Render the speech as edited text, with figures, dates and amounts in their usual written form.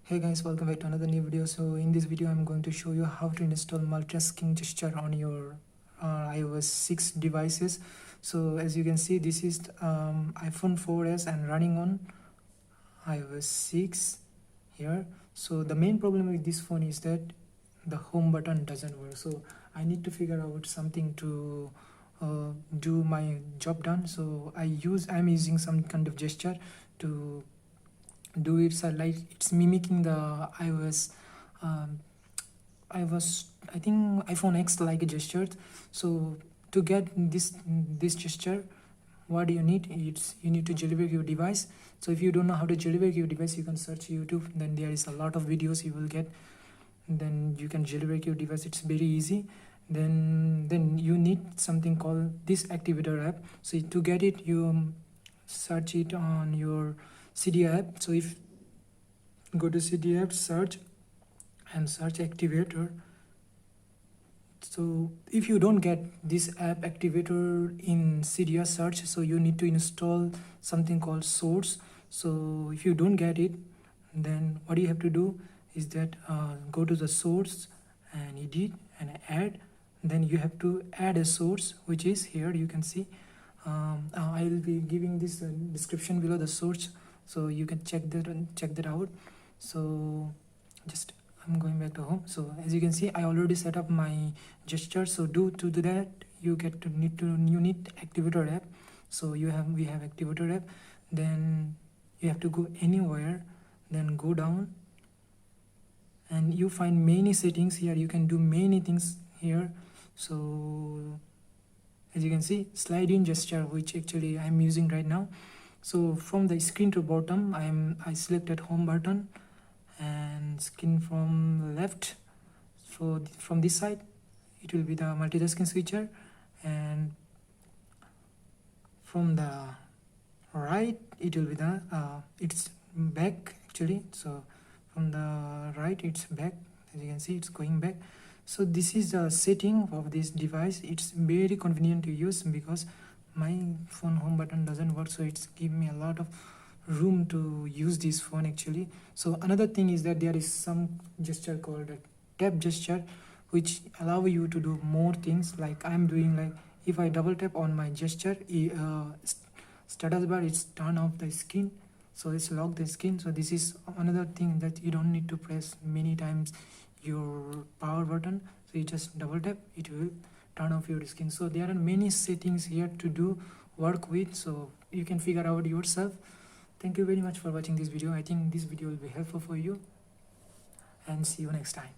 Hey guys, welcome back to another new video. So in this video I'm going to show you how to install multitasking gesture on your iOS 6 devices. So as you can see, this is iPhone 4s and running on iOS 6 here. So the main problem with this phone is that the home button doesn't work. So I need to figure out something to do my job done. So I'm using some kind of gesture to do it. So like it's mimicking the um, I think iPhone X like gestures. So to get this gesture, what do you need? You need to jailbreak your device. So if you don't know how to jailbreak your device, you can search YouTube. Then there is a lot of videos you will get. Then you can jailbreak your device. It's very easy. Then you need something called this Activator app. So to get it, you search it on your Cydia app. So if go to Cydia app, search Activator. So if you don't get this app Activator in Cydia search, so you need to install something called Source. So if you don't get it, then what you have to do is that go to the source and edit and add. Then you have to add a source, which is here. You can see I will be giving this description below the source, so you can check that out. So just I'm going back to home. So as you can see, I already set up my gesture. So to do that, you need Activator app. So we have Activator app. Then you have to go anywhere, then go down, and you find many settings here. You can do many things here. So as you can see, slide in gesture, which actually I'm using right now. So from the screen to bottom, I selected home button, and screen from left. So from this side, it will be the multitasking switcher, and from the right, it will be the it's back actually. So from the right, it's back. As you can see, it's going back. So this is the setting of this device. It's very convenient to use because my phone home button doesn't work, so it's give me a lot of room to use this phone actually. So another thing is that there is some gesture called a tap gesture, which allow you to do more things. Like I'm doing, like if I double tap on my gesture, status bar, it's turn off the screen, so it's lock the screen. So this is another thing, that you don't need to press many times your power button. So you just double tap, it will turn off your screen. So there are many settings here to do work with, so you can figure out yourself. Thank you very much for watching this video. I think this video will be helpful for you, and see you next time.